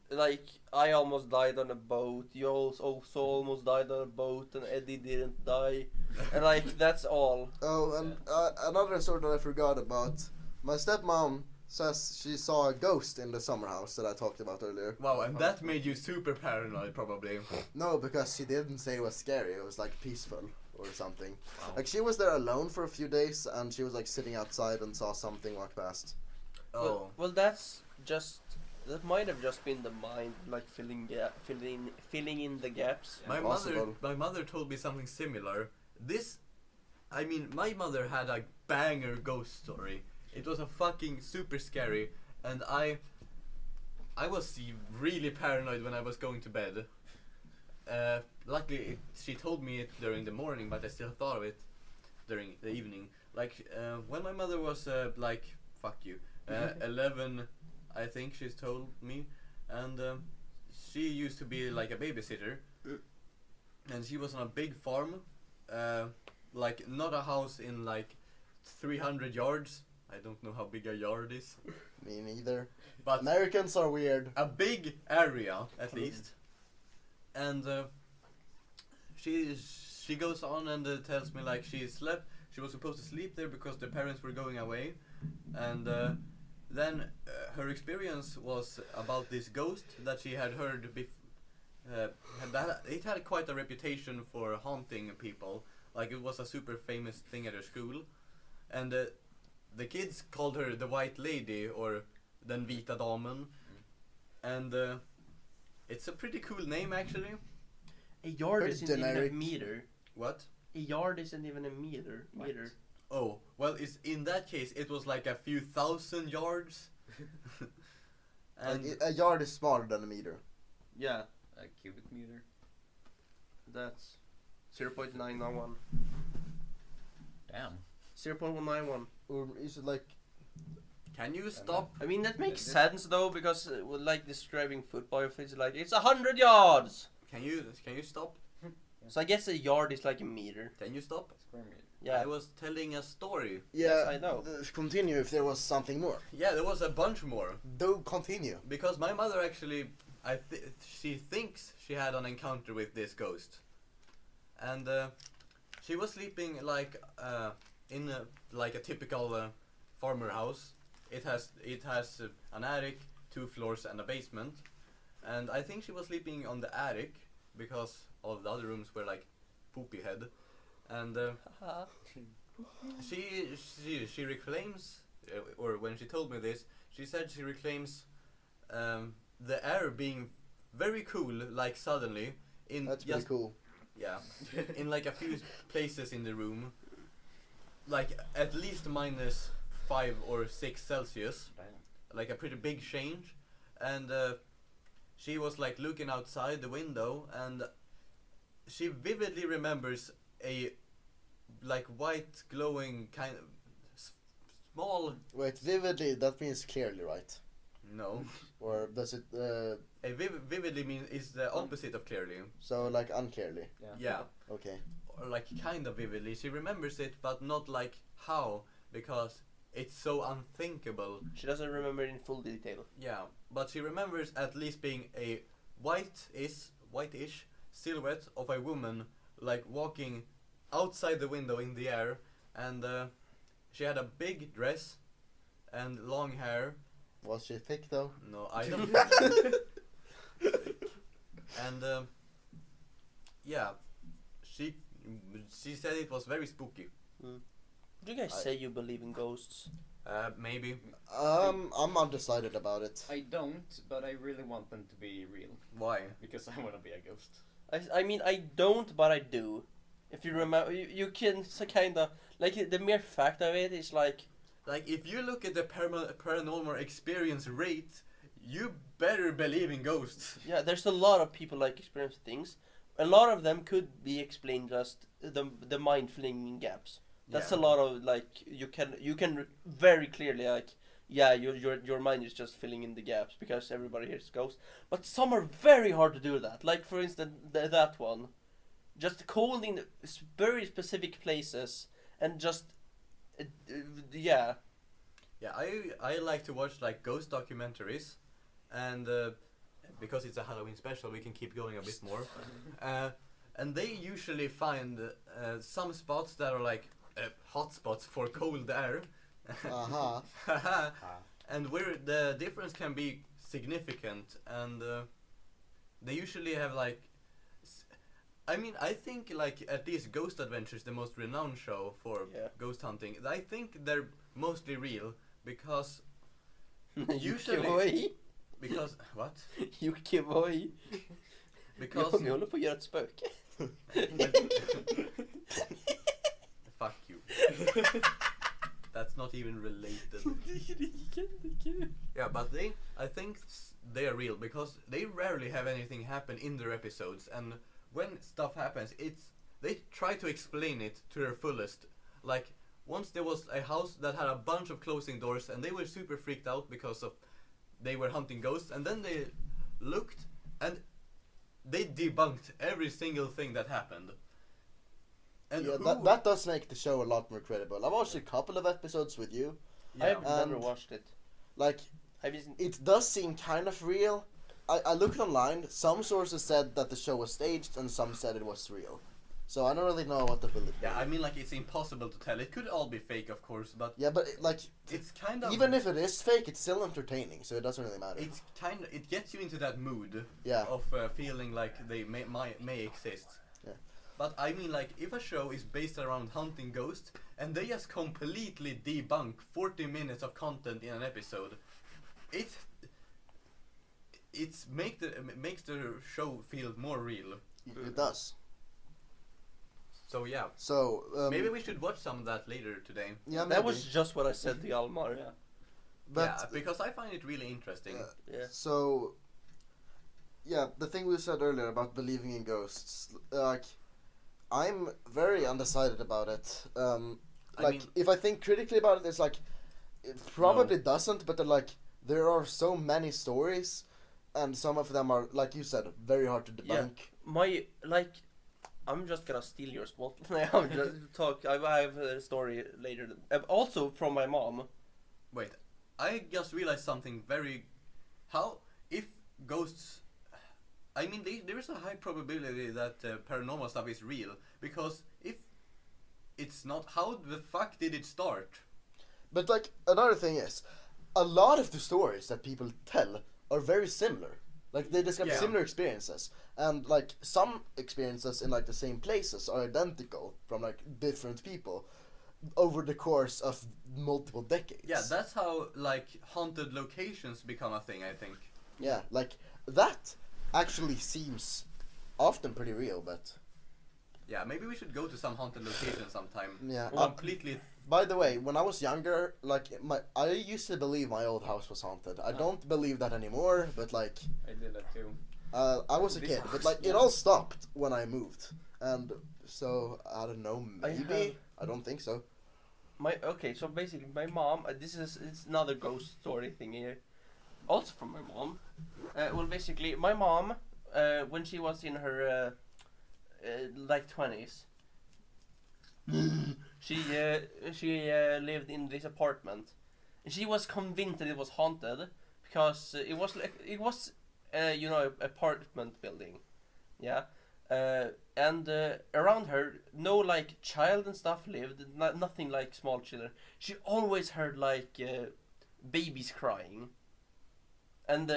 Like I almost died on a boat. You also almost died on a boat, and Eddie didn't die. And like that's all. Oh, and another story that I forgot about. My stepmom says she saw a ghost in the summer house that I talked about earlier. Wow, and that made you super paranoid, probably. No, because she didn't say it was scary. It was like peaceful or something. Wow. Like she was there alone for a few days, and she was like sitting outside and saw something walk past. Oh. Well, that's just. That might have just been the mind, like filling in the gaps. My Possible. mother told me something similar. My mother had a banger ghost story. It was a fucking super scary, and I was really paranoid when I was going to bed. Luckily, she told me it during the morning, but I still thought of it during the evening. Like when my mother was like, fuck you, 11. I think she's told me, and she used to be like a babysitter, and she was on a big farm, like not a house in like 300 yards. I don't know how big a yard is, Me neither. but Americans are weird. a big area at least. And she goes on and tells me like she was supposed to sleep there because the parents were going away, and then her experience was about this ghost that she had heard it had quite a reputation for haunting people. Like it was a super famous thing at her school, and the kids called her the White Lady or Den Vita Damen, and it's a pretty cool name actually. A yard Pretty isn't even generic. a meter. What? A yard isn't even a meter. What? Meter. Oh, well, in that case, it was like a few thousand yards. And Like a yard is smaller than a meter. Yeah, A cubic meter. that's 0.991. Damn. 0.191. Or is it like can you stop? I mean that makes This- sense though because like describing football, it's like it's 100 yards. Can you stop? So I guess a yard is like a meter. Can you stop? Square meter. Yeah. I was telling a story. yeah? I know. Continue if there was something more. Yeah, there was a bunch more. Do continue. Because my mother actually, she thinks she had an encounter with this ghost, and she was sleeping like in like a typical farmer house. It has an attic, 2 floors, and a basement, and I think she was sleeping on the attic because all the other rooms were like poopy head, and she reclaims, or when she told me this, she said she reclaims the air being very cool, like suddenly in That's pretty just cool. yeah, in like a few places in the room, like at least -5 or 6 Celsius, Damn. like a pretty big change, and she was like looking outside the window, and she vividly remembers a like white glowing kind of small Wait, vividly, that means clearly, right? no Or does it, a vividly means is the opposite of clearly. so like unclearly? Yeah, Okay. or like kind of vividly. She remembers it, but not like how, because it's so unthinkable. She doesn't remember it in full detail. Yeah, but she remembers at least being a whitish silhouette of a woman, like walking outside the window in the air, and she had a big dress and long hair. Was she thick though? No, I don't. And yeah, she said it was very spooky. Do you guys I- say you believe in ghosts? Maybe. I'm undecided about it. I don't, but I really want them to be real Why? because I want to be a ghost. I mean I don't, but I do. If you remember, you can kind of like the mere fact of it is like Like, if you look at the paranormal experience rate, you better believe in ghosts. yeah, there's a lot of people like experience things. A lot of them could be explained just the mind filling in gaps. That's Yeah. a lot of like you can very clearly like yeah your mind is just filling in the gaps because everybody hears ghosts. But some are very hard to do that. Like for instance that one, just cold in very specific places and just yeah. Yeah, I like to watch like ghost documentaries, and because it's a Halloween special, we can keep going a bit more. And they usually find some spots that are like hot spots for cold air. Uh-huh. And where the difference can be significant, and they usually have like I mean, I think like at least Ghost Adventures, the most renowned show for Yeah. ghost hunting, I think they're mostly real because Jockiboi. because what? Jockiboi. Because Jag håller på att göra ett spöke. fuck you. That's not even related. Yeah, but I think they are real because they rarely have anything happen in their episodes, and when stuff happens, they try to explain it to their fullest. Like once there was a house that had a bunch of closing doors, and they were super freaked out because of they were hunting ghosts, and then they looked and they debunked every single thing that happened. And Yeah, that does make the show a lot more credible. I watched a couple of episodes with you. I've never And- watched it. Like, Have you seen? it does seem kind of real. I looked online. Some sources said that the show was staged, and some said it was real. So I don't really know what to believe. yeah, I mean, like it's impossible to tell. It could all be fake, of course, but Yeah, but like, it's kind of even if it is fake, it's still entertaining, so it doesn't really matter. it gets you into that mood Yeah. of feeling like they may exist. Yeah. But I mean, like if a show is based around hunting ghosts and they just completely debunk 40 minutes of content in an episode, it makes the show feel more real. It does. So yeah, So maybe we should watch some of that later today. Yeah, maybe. That was just what I said to Almar. Yeah. But yeah, because I find it really interesting. Yeah. So, yeah, the thing we said earlier about believing in ghosts, like, I'm very undecided about it. I Like, mean- if I think critically about it, it's like, it probably doesn't, but there are so many stories, and some of them are, like you said, very hard to debunk. I'm just gonna steal your spot. I'm just talk. I have a story later. Also from my mom. Wait, I just realized something very. How if ghosts? I mean, there is a high probability that paranormal stuff is real because if it's not, how the fuck did it start? But, like, another thing is, a lot of the stories that people tell are very similar. Like, they describe Yeah. similar experiences. And, like, some experiences in, like, the same places are identical from, like, different people over the course of multiple decades. Yeah, that's how like haunted locations become a thing. I think. Yeah, like, that actually seems often pretty real, but... Yeah, maybe we should go to some haunted location sometime. Yeah. Completely. By the way, when I was younger, like, I used to believe my old house was haunted. I don't believe that anymore, but, like... I did that too. I was a This kid, but house, like it yeah. all stopped when I moved, and so I don't know. I Maybe I don't think so. So basically my mom. It's another ghost story thing here. Also from my mom. Well, basically my mom, when she was in her like 20s, she lived in this apartment, and she was convinced that it was haunted because it was apartment building, yeah, and around her no like child and stuff lived, nothing like small children. She always heard like babies crying, and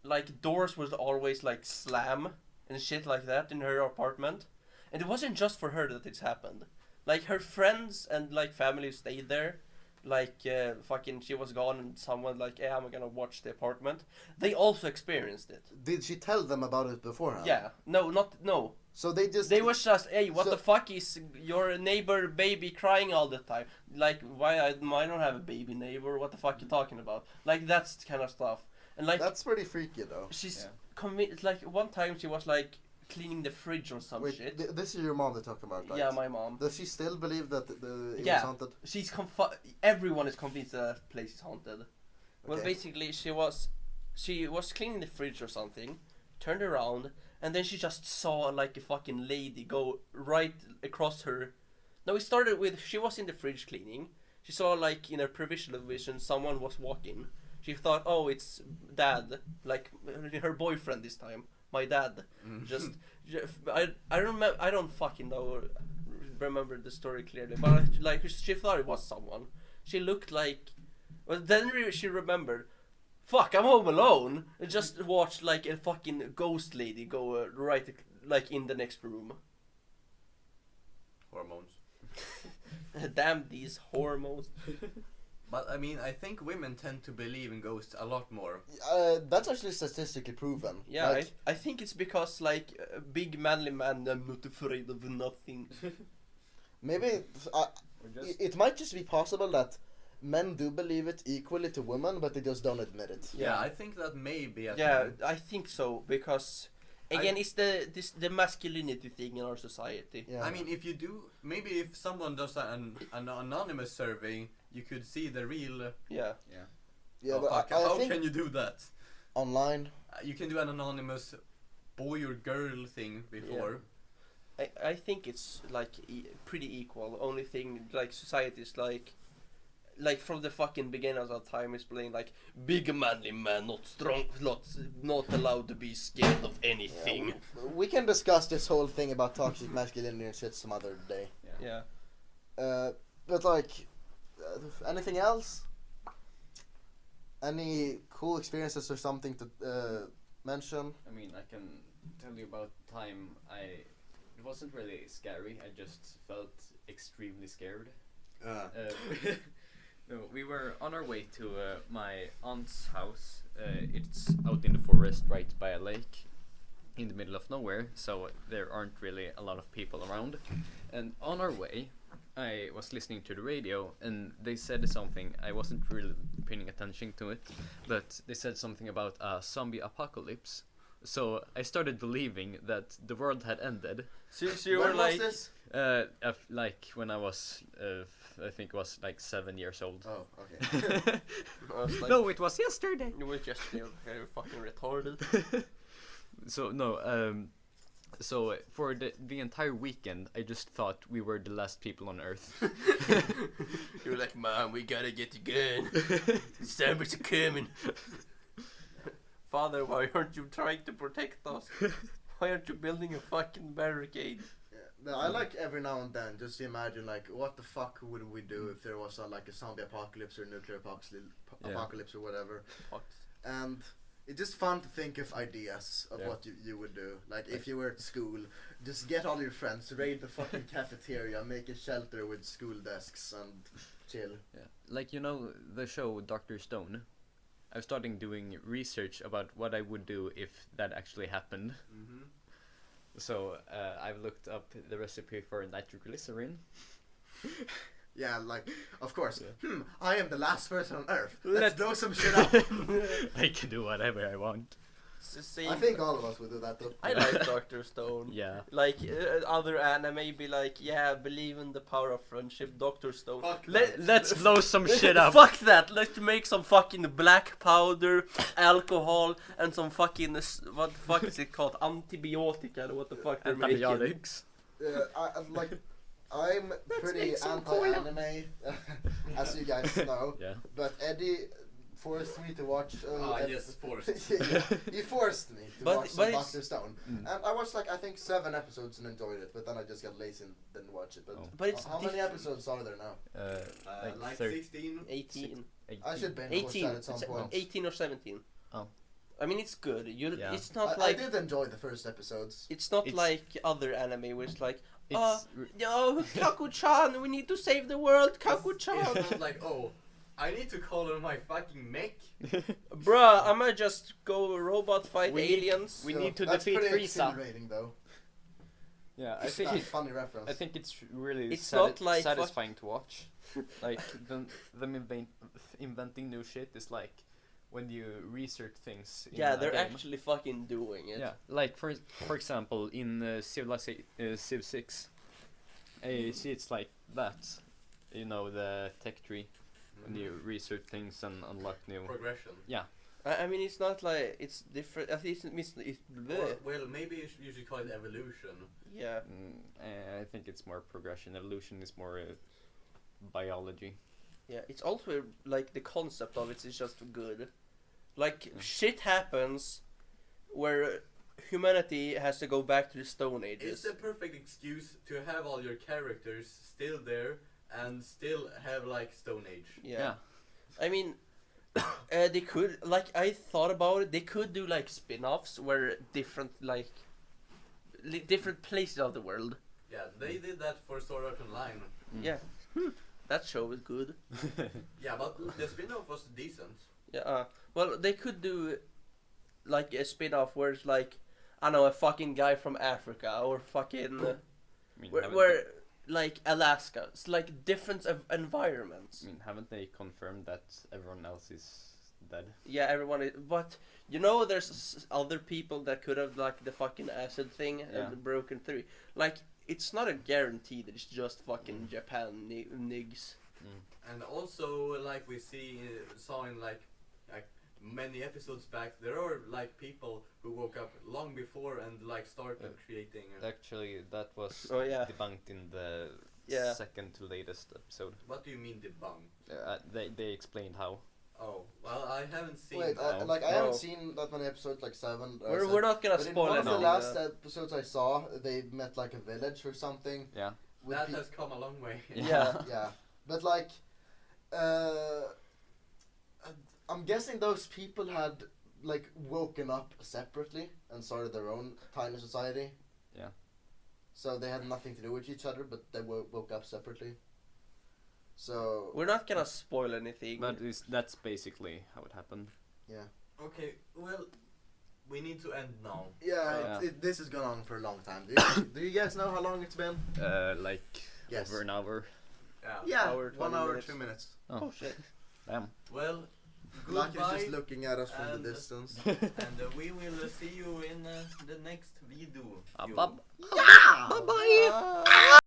like doors was always like slam and shit like that in her apartment. And it wasn't just for her that it's happened. Like her friends and like family stayed there, fucking she was gone and someone like, hey, I'm gonna watch the apartment. They also experienced it. Did she tell them about it beforehand? Yeah. No. So they just... They was just, hey, what So- the fuck is your neighbor baby crying all the time? Like, why I don't have a baby neighbor? What the fuck you talking about? Like, that's kind of stuff. And like, That's pretty freaky, though. she's Yeah. convinced. Like one time she was like cleaning the fridge or some Wait, shit. this is your mom they're talking about, right? Yeah, my mom. Does she still believe that it Yeah. was haunted? She's everyone is convinced that place is haunted. Well, Okay. basically, she was cleaning the fridge or something, turned around, and then she just saw like a fucking lady go right across her. No, it started with she was in the fridge cleaning. She saw like in her peripheral vision someone was walking. She thought, oh, it's dad, like her boyfriend this time, my dad. Just I remember, I don't fucking know, remember the story clearly, but like she thought it was someone. She looked like, well, then she remembered, fuck, I'm home alone, and just watched like a fucking ghost lady go right like in the next room. Hormones. Damn these hormones. But I mean, I think women tend to believe in ghosts a lot more. That's actually statistically proven. Yeah, Like, I think it's because like a big manly man, I'm not afraid of nothing. maybe it might just be possible that men do believe it equally to women, but they just don't admit it. Yeah, I think that may be a Yeah, thing. I think so, because again, it's the masculinity thing in our society. Yeah. I mean, if you do, maybe if someone does an anonymous survey, you could see the real. Yeah. yeah, Oh, but fuck, I how think can you do that? online. You can do an anonymous boy or girl thing before. I think it's like pretty equal. Only thing like society is like from the fucking beginners of time is playing like big manly man, not strong, not allowed to be scared of anything. We can discuss this whole thing about toxic masculinity and shit some other day. Yeah. But like, anything else? Any cool experiences or something to mention? I mean, I can tell you about the time it wasn't really scary. I just felt extremely scared. No, we were on our way to my aunt's house. It's out in the forest, right by a lake, in the middle of nowhere. So there aren't really a lot of people around. And on our way, I was listening to the radio, and they said something. I wasn't really paying attention to it, but they said something about a zombie apocalypse. So I started believing that the world had ended. So you were When like, was this? Like when I was, I think it was like 7 years old. Oh, okay. I was like, No, it was yesterday. you were just fucking retarded. So no, so for the entire weekend, I just thought we were the last people on Earth. You were like, man, we gotta get together. Zombies are coming. Father, why aren't you trying to protect us? Why aren't you building a fucking barricade? No, I like every now and then just to imagine like what the fuck would we do if there was like a zombie apocalypse or nuclear apocalypse or whatever. And it's just fun to think of ideas of what you would do. Like if you were at school, just get all your friends, raid the fucking cafeteria, make a shelter with school desks and chill. Yeah. Like, you know, the show Dr. Stone. I was starting doing research about what I would do if that actually happened. Mm-hmm. So I've looked up the recipe for nitroglycerin. Yeah, like, of course. I am the last person on Earth. Let's Let's- blow some shit up. I can do whatever I want. I think all of us would do that though. I like Dr. Stone. Yeah. Like other anime be like, yeah, believe in the power of friendship, Dr. Stone. Fuck Let's blow some shit up. Fuck that! Let's make some fucking black powder, alcohol, and some fucking what the fuck is it called? Antibiotica or what the fuck they're making? Antibiotics. I'm like, I'm pretty make some cola. anti-anime, as you guys know. Yeah. But Eddie forced me to watch. Yes, forced. Yeah, he forced me to But- watch but some it's- Dr. Stone, Mm. and I watched like I think 7 episodes and enjoyed it. But then I just got lazy and didn't watch it. But, Oh. But it's how many different. episodes are there now? Like 30. 16. 18. I should binge watch 18. that at some point. 18 or 17. Oh. I mean, it's good. Yeah. It's not I like did enjoy the first episodes. it's not It's- like other anime where it's like, Yo, Kaku-chan, we need to save the world, Kaku-chan. It's not like, oh, I need to call on my fucking mech. Bruh, I'ma just go robot fight aliens. We need to That's defeat pretty Frieza. exhilarating, though. Yeah, I That's think a funny reference. I think it's really It's not like satisfying to watch. Like them inventing new shit is like when you research things. In Yeah, a they're game. actually fucking doing it. Yeah, like for example in Civ 6, you see it's like that. You know, the tech tree when you research things and unlock new. Progression. I mean, it's not like it's different. At least it's Or, well, maybe you should call it evolution. yeah. I think it's more progression. Evolution is more biology. Yeah, it's also like the concept of it is just good. Like shit happens where humanity has to go back to the Stone It's Ages. the perfect excuse to have all your characters still there and still have like Stone Age. Yeah. I mean, they could, like, I thought about it. They could do like spin-offs where different like different places of the world. Yeah, they did that for Sword Art Online. Yeah. That show was good. Yeah, but the spin-off was decent. Yeah. Well, they could do like a spin-off where it's like, I don't know, a fucking guy from Africa or fucking I mean, where like Alaska. It's like different environments. I mean, haven't they confirmed that everyone else is dead? Yeah, everyone is, but you know, there's other people that could have like the fucking acid thing and broken through. Like, it's not a guarantee that it's just fucking Japan nigs. And also, like we saw in like many episodes back, there are like people who woke up long before and like started creating. Actually, that was Oh, yeah. debunked in the Yeah. second to latest episode. What do you mean debunk? They explained how. Oh, well, I haven't seen. Wait, that. I No. haven't seen that many episodes, like 7. We're not gonna But in spoil one it of the now. last episodes I saw, they met like a village or something. Yeah. with That pe- has come a long way. Yeah. Yeah, but like, I'm guessing those people had like woken up separately and started their own tiny society. Yeah. So they had nothing to do with each other, but they woke up separately. So We're not gonna spoil anything. But that's basically how it happened. yeah, Okay, well, we need to end now. yeah, this has gone on for a long time. Do you guys know how long it's been? Like Yes. over an hour. Yeah. Yeah, Hour, 1 20 hour, minutes. 2 minutes. Oh shit. Damn. Well, Luck is goodbye, just looking at us from and- the distance. and we will see you in the next video. Bye. Yeah. Bye bye.